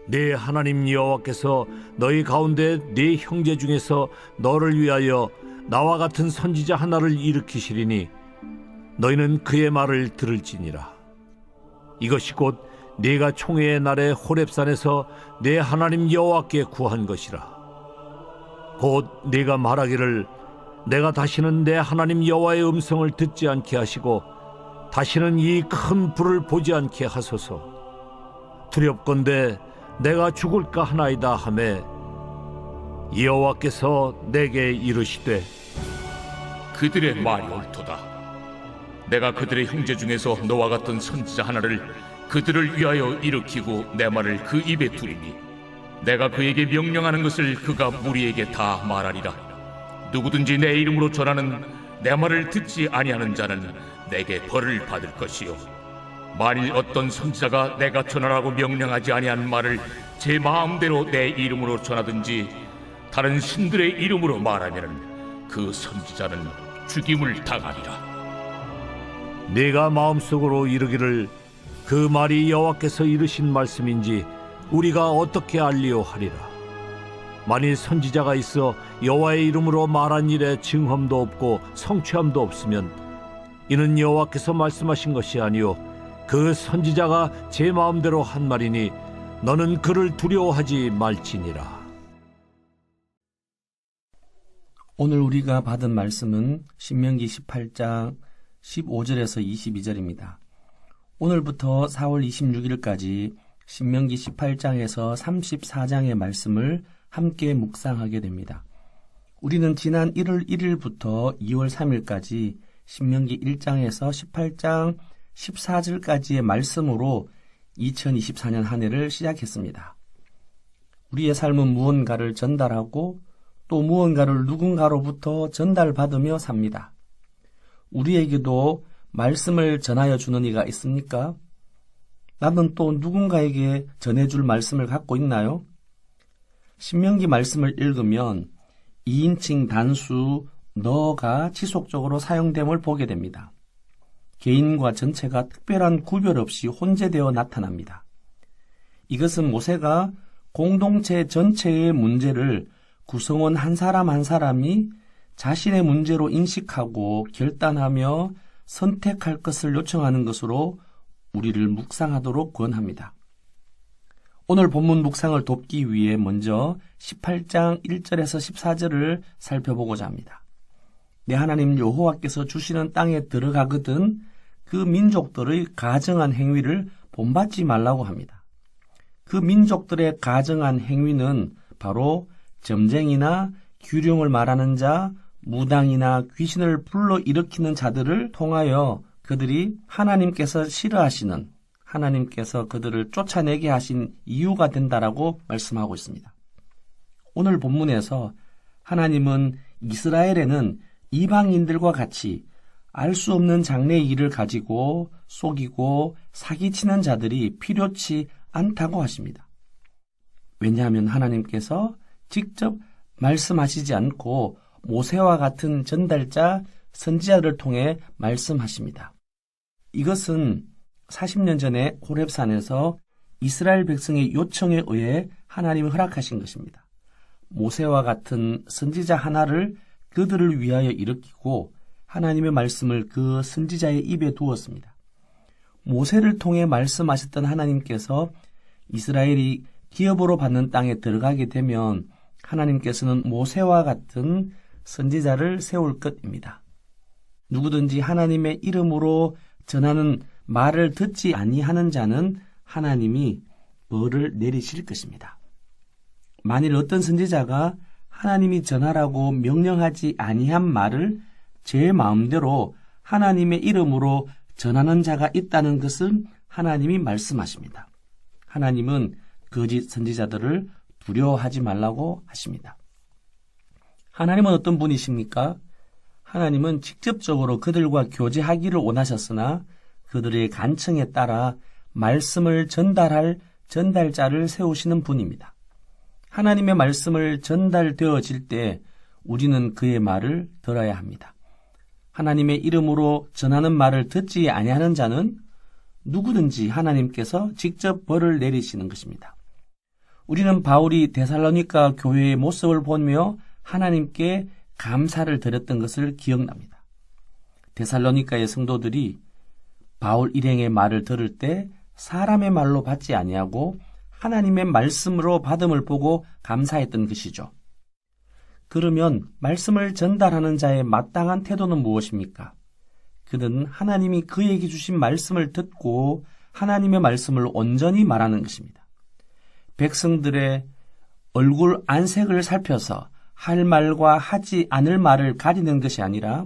네 하나님 여호와께서 너희 가운데 네 형제 중에서 너를 위하여 나와 같은 선지자 하나를 일으키시리니 너희는 그의 말을 들을지니라. 이것이 곧 네가 총회의 날에 호렙산에서 네 하나님 여호와께 구한 것이라. 곧 네가 말하기를 내가 다시는 내 하나님 여호와의 음성을 듣지 않게 하시고 다시는 이 큰 불을 보지 않게 하소서. 두렵건대 내가 죽을까 하나이다 하매 여호와께서 내게 이르시되 그들의 말이 옳도다. 내가 그들의 형제 중에서 너와 같은 선지자 하나를 그들을 위하여 일으키고 내 말을 그 입에 두리니 내가 그에게 명령하는 것을 그가 무리에게 다 말하리라. 누구든지 내 이름으로 전하는 내 말을 듣지 아니하는 자는 내게 벌을 받을 것이요 만일 어떤 선지자가 내가 전하라고 명령하지 아니한 말을 제 마음대로 내 이름으로 전하든지 다른 신들의 이름으로 말하면은 그 선지자는 죽임을 당하리라. 네가 마음속으로 이르기를 그 말이 여호와께서 이르신 말씀인지 우리가 어떻게 알리오 하리라. 만일 선지자가 있어 여호와의 이름으로 말한 일에 증험도 없고 성취함도 없으면 이는 여호와께서 말씀하신 것이 아니요 그 선지자가 제 마음대로 한 말이니 너는 그를 두려워하지 말지니라. 오늘 우리가 받은 말씀은 신명기 18장 15절에서 22절입니다. 오늘부터 4월 26일까지 신명기 18장에서 34장의 말씀을 함께 묵상하게 됩니다. 우리는 지난 1월 1일부터 2월 3일까지 신명기 1장에서 18장 14절까지의 말씀으로 2024년 한 해를 시작했습니다. 우리의 삶은 무언가를 전달하고 또 무언가를 누군가로부터 전달받으며 삽니다. 우리에게도 말씀을 전하여 주는 이가 있습니까? 나는 또 누군가에게 전해줄 말씀을 갖고 있나요? 신명기 말씀을 읽으면 2인칭 단수 너가 지속적으로 사용됨을 보게 됩니다. 개인과 전체가 특별한 구별 없이 혼재되어 나타납니다. 이것은 모세가 공동체 전체의 문제를 구성원 한 사람 한 사람이 자신의 문제로 인식하고 결단하며 선택할 것을 요청하는 것으로 우리를 묵상하도록 권합니다. 오늘 본문 묵상을 돕기 위해 먼저 18장 1절에서 14절을 살펴보고자 합니다. 내 하나님 여호와께서 주시는 땅에 들어가거든 그 민족들의 가증한 행위를 본받지 말라고 합니다. 그 민족들의 가증한 행위는 바로 점쟁이나 규령을 말하는 자, 무당이나 귀신을 불러일으키는 자들을 통하여 그들이 하나님께서 싫어하시는, 하나님께서 그들을 쫓아내게 하신 이유가 된다라고 말씀하고 있습니다. 오늘 본문에서 하나님은 이스라엘에는 이방인들과 같이 알 수 없는 장래의 일을 가지고 속이고 사기치는 자들이 필요치 않다고 하십니다. 왜냐하면 하나님께서 직접 말씀하시지 않고 모세와 같은 전달자 선지자를 통해 말씀하십니다. 이것은 40년 전에 호렙산에서 이스라엘 백성의 요청에 의해 하나님이 허락하신 것입니다. 모세와 같은 선지자 하나를 그들을 위하여 일으키고 하나님의 말씀을 그 선지자의 입에 두었습니다. 모세를 통해 말씀하셨던 하나님께서 이스라엘이 기업으로 받는 땅에 들어가게 되면 하나님께서는 모세와 같은 선지자를 세울 것입니다. 누구든지 하나님의 이름으로 전하는 말을 듣지 아니하는 자는 하나님이 벌을 내리실 것입니다. 만일 어떤 선지자가 하나님이 전하라고 명령하지 아니한 말을 제 마음대로 하나님의 이름으로 전하는 자가 있다는 것은 하나님이 말씀하십니다. 하나님은 거짓 선지자들을 두려워하지 말라고 하십니다. 하나님은 어떤 분이십니까? 하나님은 직접적으로 그들과 교제하기를 원하셨으나 그들의 간청에 따라 말씀을 전달할 전달자를 세우시는 분입니다. 하나님의 말씀을 전달되어질 때 우리는 그의 말을 들어야 합니다. 하나님의 이름으로 전하는 말을 듣지 아니하는 자는 누구든지 하나님께서 직접 벌을 내리시는 것입니다. 우리는 바울이 데살로니가 교회의 모습을 보며 하나님께 감사를 드렸던 것을 기억납니다. 데살로니가의 성도들이 바울 일행의 말을 들을 때 사람의 말로 받지 아니하고 하나님의 말씀으로 받음을 보고 감사했던 것이죠. 그러면 말씀을 전달하는 자의 마땅한 태도는 무엇입니까? 그는 하나님이 그에게 주신 말씀을 듣고 하나님의 말씀을 온전히 말하는 것입니다. 백성들의 얼굴 안색을 살펴서 할 말과 하지 않을 말을 가리는 것이 아니라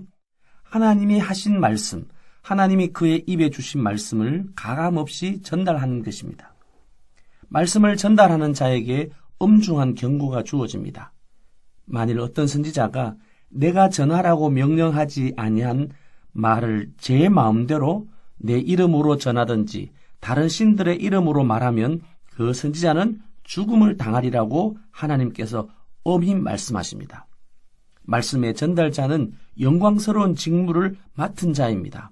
하나님이 하신 말씀, 하나님이 그의 입에 주신 말씀을 가감없이 전달하는 것입니다. 말씀을 전달하는 자에게 엄중한 경고가 주어집니다. 만일 어떤 선지자가 내가 전하라고 명령하지 아니한 말을 제 마음대로 내 이름으로 전하든지 다른 신들의 이름으로 말하면 그 선지자는 죽음을 당하리라고 하나님께서 엄히 말씀하십니다. 말씀의 전달자는 영광스러운 직무를 맡은 자입니다.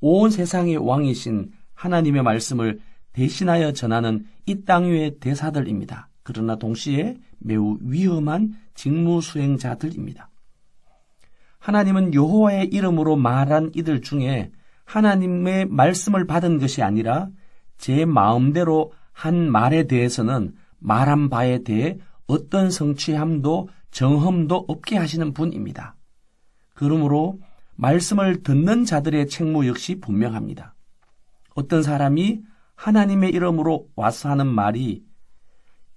온 세상의 왕이신 하나님의 말씀을 대신하여 전하는 이 땅 위의 대사들입니다. 그러나 동시에 매우 위험한 직무 수행자들입니다. 하나님은 여호와의 이름으로 말한 이들 중에 하나님의 말씀을 받은 것이 아니라 제 마음대로 한 말에 대해서는 말한 바에 대해 어떤 성취함도 정험도 없게 하시는 분입니다. 그러므로 말씀을 듣는 자들의 책무 역시 분명합니다. 어떤 사람이 하나님의 이름으로 와서 하는 말이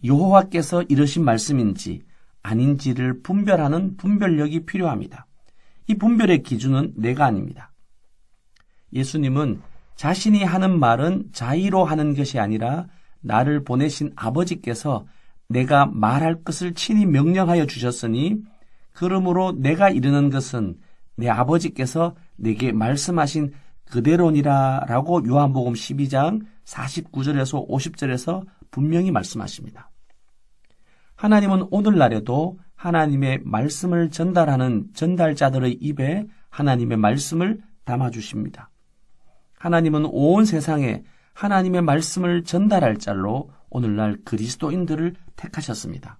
여호와께서 이러신 말씀인지 아닌지를 분별하는 분별력이 필요합니다. 이 분별의 기준은 내가 아닙니다. 예수님은 자신이 하는 말은 자의로 하는 것이 아니라 나를 보내신 아버지께서 내가 말할 것을 친히 명령하여 주셨으니 그러므로 내가 이르는 것은 내 아버지께서 내게 말씀하신 그대로니라 라고 요한복음 12장 49절에서 50절에서 분명히 말씀하십니다. 하나님은 오늘날에도 하나님의 말씀을 전달하는 전달자들의 입에 하나님의 말씀을 담아주십니다. 하나님은 온 세상에 하나님의 말씀을 전달할 자로 오늘날 그리스도인들을 택하셨습니다.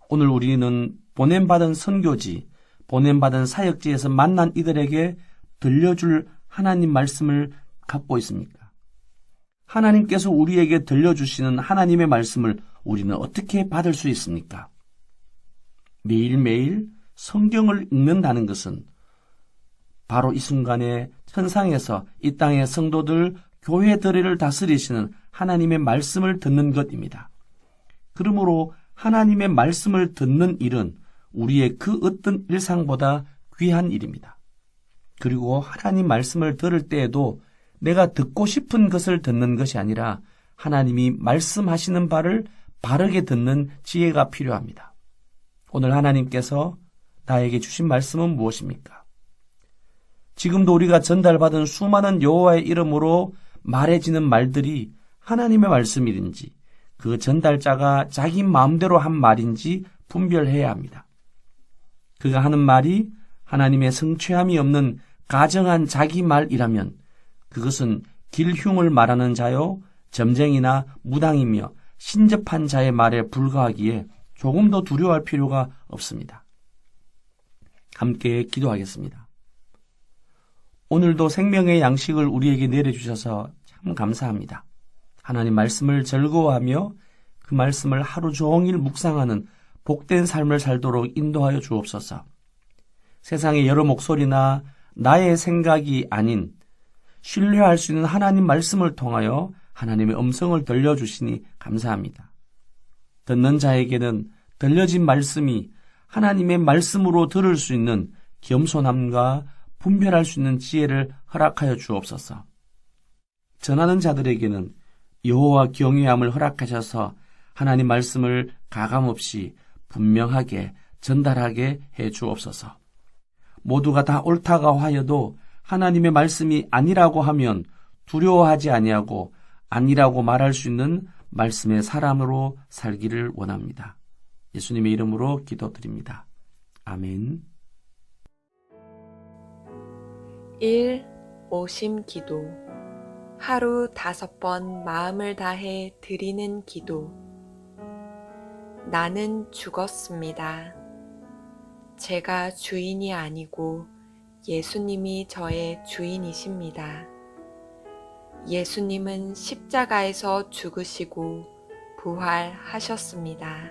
오늘 우리는 보냄받은 선교지, 보냄받은 사역지에서 만난 이들에게 들려줄 하나님 말씀을 갖고 있습니까? 하나님께서 우리에게 들려주시는 하나님의 말씀을 우리는 어떻게 받을 수 있습니까? 매일매일 성경을 읽는다는 것은 바로 이 순간에 천상에서 이 땅의 성도들, 교회들을 다스리시는 하나님의 말씀을 듣는 것입니다. 그러므로 하나님의 말씀을 듣는 일은 우리의 그 어떤 일상보다 귀한 일입니다. 그리고 하나님 말씀을 들을 때에도 내가 듣고 싶은 것을 듣는 것이 아니라 하나님이 말씀하시는 바를 바르게 듣는 지혜가 필요합니다. 오늘 하나님께서 나에게 주신 말씀은 무엇입니까? 지금도 우리가 전달받은 수많은 여호와의 이름으로 말해지는 말들이 하나님의 말씀인지 그 전달자가 자기 마음대로 한 말인지 분별해야 합니다. 그가 하는 말이 하나님의 성취함이 없는 가정한 자기 말이라면 그것은 길흉을 말하는 자요 점쟁이나 무당이며 신접한 자의 말에 불과하기에 조금도 두려워할 필요가 없습니다. 함께 기도하겠습니다. 오늘도 생명의 양식을 우리에게 내려주셔서 참 감사합니다. 하나님 말씀을 즐거워하며 그 말씀을 하루 종일 묵상하는 복된 삶을 살도록 인도하여 주옵소서. 세상의 여러 목소리나 나의 생각이 아닌 신뢰할 수 있는 하나님 말씀을 통하여 하나님의 음성을 들려주시니 감사합니다. 듣는 자에게는 들려진 말씀이 하나님의 말씀으로 들을 수 있는 겸손함과 분별할 수 있는 지혜를 허락하여 주옵소서. 전하는 자들에게는 여호와 경외함을 허락하셔서 하나님 말씀을 가감없이 분명하게 전달하게 해 주옵소서. 모두가 다 옳다고 하여도 하나님의 말씀이 아니라고 하면 두려워하지 아니하고 아니라고 말할 수 있는 말씀의 사람으로 살기를 원합니다. 예수님의 이름으로 기도드립니다. 아멘. 1. 오심 기도. 하루 5번 마음을 다해 드리는 기도. 나는 죽었습니다. 제가 주인이 아니고 예수님이 저의 주인이십니다. 예수님은 십자가에서 죽으시고 부활하셨습니다.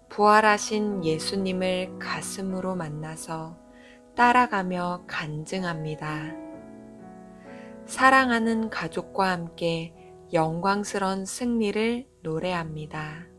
부활하신 예수님을 가슴으로 만나서 따라가며 간증합니다. 사랑하는 가족과 함께 영광스러운 승리를 노래합니다.